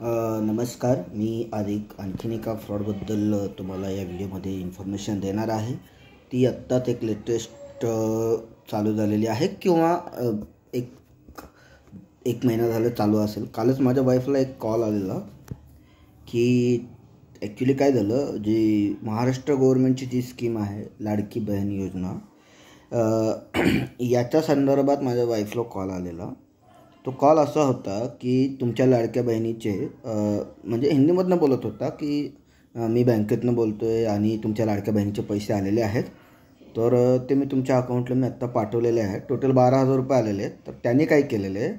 नमस्कार. मी आणखीन एका फ्रॉडबद्दल तुम्हाला या व्हिडिओमध्ये इन्फॉर्मेशन देणार आहे. ती आत्ताच एक लेटेस्ट चालू झालेली आहे किंवा एक एक महिना झालं चालू असेल. कालच माझ्या वाईफला एक कॉल आलेला की ॲक्च्युली काय झालं, जी महाराष्ट्र गव्हर्नमेंटची जी स्कीम आहे लाडकी बहीण योजना, याच्या संदर्भात माझ्या वाईफला कॉल आलेला. तो कॉल असा होता की तुमच्या लाडक्या बहिणीचे म्हणजे हिंदीमधनं बोलत होता की मी बँकेतनं बोलतो आहे आणि तुमच्या लाडक्या बहिणीचे पैसे आलेले आहेत, तर ते मी तुमच्या अकाउंटला मी आत्ता पाठवलेले आहेत. टोटल 12,000 रुपये आलेले आहेत. तर त्यांनी काय केलेले,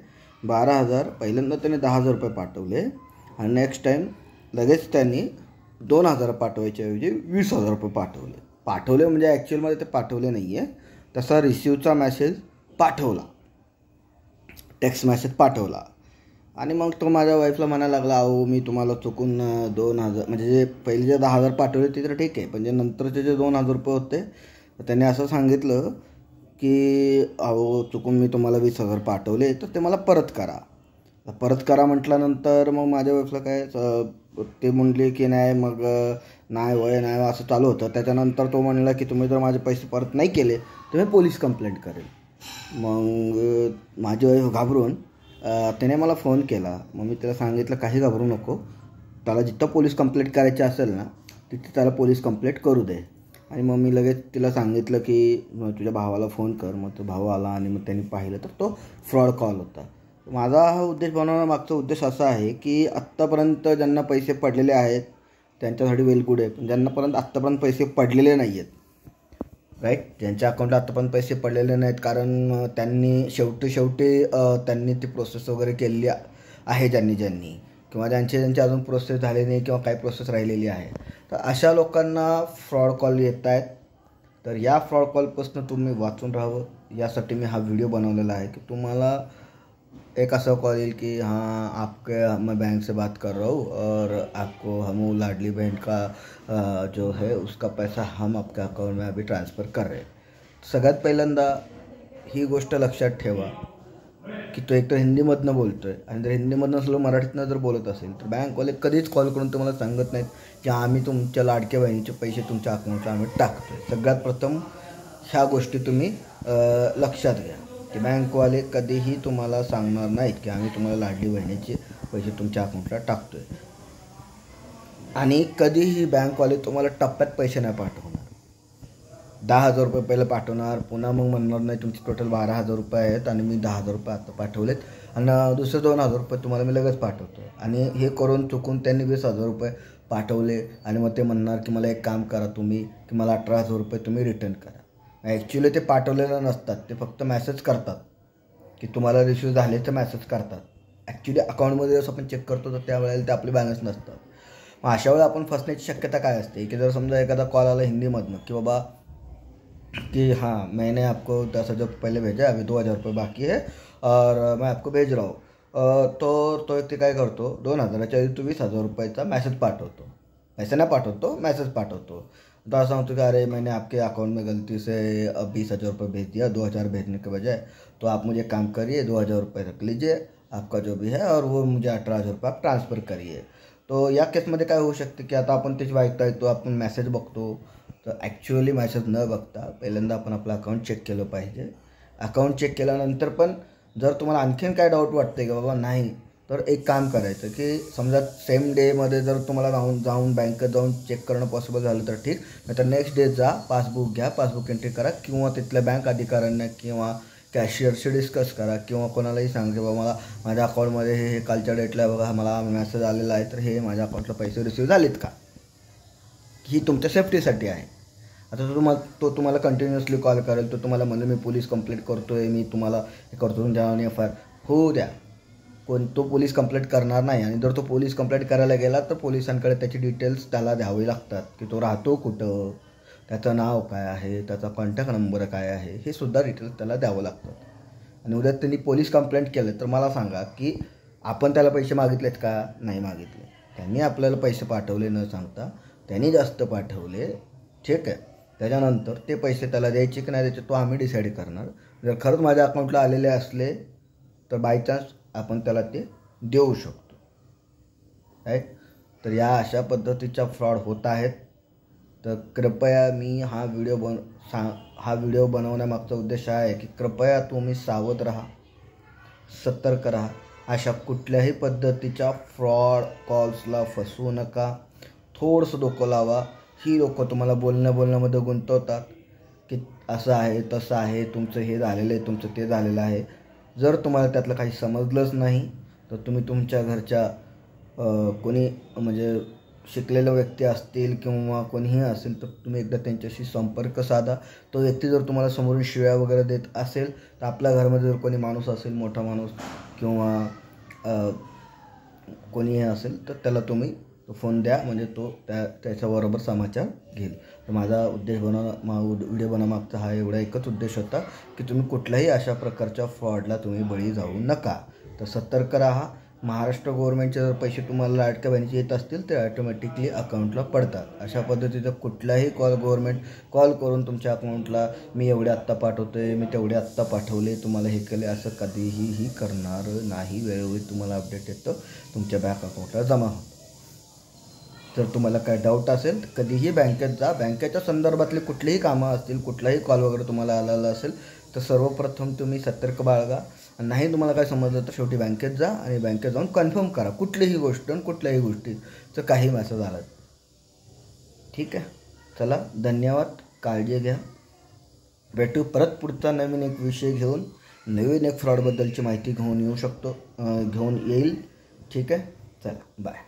12,000 पहिल्यांदा त्याने 10,000 रुपये पाठवले आणि नेक्स्ट टाईम लगेच त्यांनी 2,000 पाठवायच्या ऐवजी 20,000 रुपये पाठवले म्हणजे ॲक्च्युअलमध्ये ते पाठवले नाही आहे. तसा रिसिव्हचा मेसेज पाठवला, टेक्स्ट मेसेज पाठवला आणि मग तो माझ्या वाईफला म्हणायला लागला, अहो मी तुम्हाला चुकून 2,000 म्हणजे जे पहिले जे 10,000 पाठवले ते तर ठीक आहे, पण जे नंतरचे जे 2,000 रुपये होते त्याने असं सांगितलं की अहो चुकून मी तुम्हाला 20,000 पाठवले, तर ते मला परत करा म्हटल्यानंतर मग माझ्या वाईफला काय ते म्हणले की नाही, मग नाही असं चालू होतं. त्याच्यानंतर तो म्हणला की तुम्ही जर माझे पैसे परत नाही केले तर मी पोलीस कंप्लेंट करेल. मग माझी वाईफ घाबरून त्याने मला फोन केला. मग मी त्याला सांगितलं काही घाबरू नको, त्याला जिथं पोलीस कंप्लेंट करायची असेल ना तिथे त्याला पोलीस कंप्लेंट करू दे. आणि मग मी लगेच तिला सांगितलं की मग तुझ्या भावाला फोन कर. मग तो भाऊ आला आणि मग त्यांनी पाहिलं तर तो फ्रॉड कॉल होता. माझा हा उद्देश बनवण्यामागचा उद्देश असा आहे की आत्तापर्यंत ज्यांना पैसे पडलेले आहेत त्यांच्यासाठी वेल गुड आहे, पण ज्यांनापर्यंत आत्तापर्यंत पैसे पडलेले नाही आहेत, राईट, ज्यांच्या अकाउंटला आत्तापर्यंत पैसे पडलेले नाहीत कारण त्यांनी शेवटी त्यांनी ती प्रोसेस वगैरे केलेली आहे ज्यांनी किंवा ज्यांचे अजून प्रोसेस झाले नाही किंवा काही प्रोसेस राहिलेली आहे, तर अशा लोकांना फ्रॉड कॉल येत आहेत. तर या फ्रॉड कॉलपासून तुम्ही वाचून राहावं यासाठी मी हा व्हिडिओ बनवलेला आहे की तुम्हाला एक ऐसा कॉल येईल कि हाँ मैं बैंक से बात कर रहा हूँ और आपको हम लाडली बहन का जो है उसका पैसा हम आपके अकाउंट में अभी ट्रांसफ़र कर रहे हैं. सगळ्यात पहिल्यांदा ही गोष्ट लक्षात ठेवा की तो एक तर हिंदीमधनं बोलतो आहे आणि जर हिंदीमधनं असलं मराठीतनं जर बोलत असेल तर बँकवाले कधीच कॉल करून तुम्हाला सांगत नाहीत की आम्ही तुमच्या लाडक्या बहिणीचे पैसे तुमच्या अकाउंटला आम्ही टाकतो आहे. सगळ्यात प्रथम ह्या गोष्टी तुम्ही लक्षात घ्या की बँकवाले कधीही तुम्हाला सांगणार नाहीत की आम्ही तुम्हाला लाडली बहिणीचे पैसे तुमच्या अकाउंटला टाकतो आहे. आणि कधीही बँकवाले तुम्हाला टप्प्यात पैसे नाही पाठवणार. 10,000 रुपये पहिलं पाठवणार, पुन्हा मग म्हणणार नाही तुमचे टोटल 12,000 रुपये आहेत आणि मी 10,000 रुपये आता पाठवलेत आणि दुसरे 2,000 रुपये तुम्हाला मी लगेच पाठवतो. आणि हे करून चुकून त्यांनी 20,000 रुपये पाठवले आणि मग ते म्हणणार की मला एक काम करा तुम्ही की मला 18,000 रुपये तुम्ही रिटर्न करा. ॲक्च्युली ते पाठवलेलं नसतात, ते फक्त मेसेज करतात की तुम्हाला रिसिव्ह झाले तर मेसेज करतात. ॲक्च्युली अकाउंटमध्ये जसं आपण चेक करतो तर त्यावेळेला ते आपले बॅलन्स नसतात. मग अशा वेळेला आपण फसण्याची शक्यता काय असते की जर समजा एखादा कॉल आला हिंदीमधनं की बाबा कि हाँ मैंने आपको 10,000 पहले भेजा, अभी 2,000 रुपये बाकी है और मैं आपको भेज रहा हूँ, तो व्यक्ती काय करतो 2,000च्या ऐवजी 20,000 रुपयाचा मेसेज पाठवतो. पैसे नाही पाठवतो, मेसेज पाठवतो. तो ऐसा होता कि अरे मैंने आपके अकाउंट में गलती से 20,000 रुपये भेज दिया, 2,000 भेजने के बजाय, तो आप मुझे काम करिए 2,000 रुपये रख लीजिए आपका जो भी है और वो मुझे 18,000 रुपये आप ट्रान्सफर करिए. तो या केसमध्ये काय होऊ शकते की आता आपण त्याची ऐकता येतो, आपण मेसेज बघतो, तर ॲक्च्युअली मेसेज न बघता पहिल्यांदा आपण आपलं अकाउंट चेक केलं पाहिजे. अकाउंट चेक केल्यानंतर पण जर तुम्हाला आणखीन काय डाऊट वाटते की बाबा नाही, तर एक काम करायचं की समजा सेम डेमध्ये जर तुम्हाला जाऊन बँकेत जाऊन चेक करणं पॉसिबल झालं तर ठीक, नाही तर नेक्स्ट डे जा, पासबुक घ्या, पासबुक एंट्री करा किंवा तिथल्या बँक अधिकाऱ्यांना किंवा कॅशियरशी डिस्कस करा किंवा कोणालाही सांगा बाबा मला माझ्या अकाउंटमध्ये हे कालच्या डेटला बघा मला मेसेज आलेला आहे, तर हे माझ्या अकाउंटला पैसे रिसिव्ह झालेत का, ही तुमच्या सेफ्टीसाठी आहे. आता तुम्हाला कंटिन्युअसली कॉल करेल, तो तुम्हाला म्हणजे मी पोलीस कंप्लेंट करतो आहे, मी तुम्हाला हे करतो तुमच्या FIR होऊ द्या, तो पोलीस कंप्लेंट करणार नाही. आणि जर तो पोलीस कंप्लेंट करायला गेला तर पोलिसांकडे त्याची डिटेल्स त्याला द्यावे लागतात की तो राहतो कुठं, त्याचं नाव काय आहे, त्याचा कॉन्टॅक्ट नंबर काय आहे, हे सुद्धा डिटेल्स त्याला द्यावं लागतात. आणि उद्या त्यांनी पोलीस कंप्लेंट केलं तर मला सांगा की आपण त्याला पैसे मागितलेत का, नाही मागितले. त्यांनी आपल्याला पैसे पाठवले न सांगता, त्यांनी जास्त पाठवले, ठीक आहे. त्याच्यानंतर ते पैसे त्याला द्यायचे की नाही द्यायचे तो आम्ही डिसाईड करणार. जर खरंच माझ्या अकाउंटला आलेले असले तर बाय चान्स आपण त्याला ते देऊ शकतो. राईट. तर या अशा पद्धतीच्या फ्रॉड होत आहेत. तर कृपया मी हा व्हिडिओ बनवण्यामागचा उद्देश आहे की कृपया तुम्ही सावध राहा, सतर्क राहा. अशा कुठल्याही पद्धतीच्या फ्रॉड कॉल्सला फसवू नका. थोडंसं डोकं लावा. ही लोकं तुम्हाला बोलण्यामध्ये गुंतवतात की असं आहे तसं आहे, तुमचं हे झालेलं आहे, तुमचं ते झालेलं आहे. जर तुम्हाला त्यातलं काही समजलंच नाही तर तुम्ही तुमच्या घरच्या कोणी म्हणजे शिकलेले व्यक्ती असतील किंवा कोणीही असेल तर तुम्ही एकदा त्यांच्याशी संपर्क साधा. तो व्यक्ती जर तुम्हाला समोरून शिव्या वगैरे देत असेल तर आपल्या घरामध्ये जर कोणी माणूस असेल, मोठा माणूस किंवा कोणीही असेल तर त्याला तुम्ही फोन द्या, म्हणजे तो त्याच्याबरोबर समाचार घेईल. तर माझा व्हिडिओ बनवण्यामागचा हा एवढा एकच उद्देश होता की तुम्ही कुठल्याही अशा प्रकारच्या फ्रॉडला तुम्ही बळी जाऊ नका. तर सतर्क राहा. महाराष्ट्र गव्हर्नमेंटचे जर पैसे तुम्हाला लाडक्या बहिणीचे येत असतील ते ॲटोमॅटिकली अकाउंटला पडतात. अशा पद्धतीचा कुठलाही गव्हर्नमेंट कॉल करून तुमच्या अकाउंटला मी एवढे आत्ता पाठवतो आहे, मी तेवढे आत्ता पाठवले, तुम्हाला हे केले, असं कधीही करणार नाही. वेळोवेळी तुम्हाला अपडेट येतं, तुमच्या बँक अकाउंटला जमा होतं. जर तुम्हाला काय डाऊट असेल तर कधीही बँकेत जा. बँकेच्या संदर्भातले कुठलीही कामं असतील, कुठलाही कॉल वगैरे तुम्हाला आलेला असेल तर सर्वप्रथम तुम्ही सतर्क बाळगा. नाही तुम्हाला काय समजलं तर शेवटी बँकेत जा आणि बँकेत जाऊन कन्फर्म करा कुठलीही गोष्ट आणि कुठल्याही गोष्टीचं काही मेसेज आला. ठीक आहे, चला धन्यवाद. काळजी घ्या. भेटू परत पुढचा नवीन एक विषय घेऊन, नवीन एक फ्रॉडबद्दलची माहिती घेऊन येईल. ठीक आहे, चला बाय.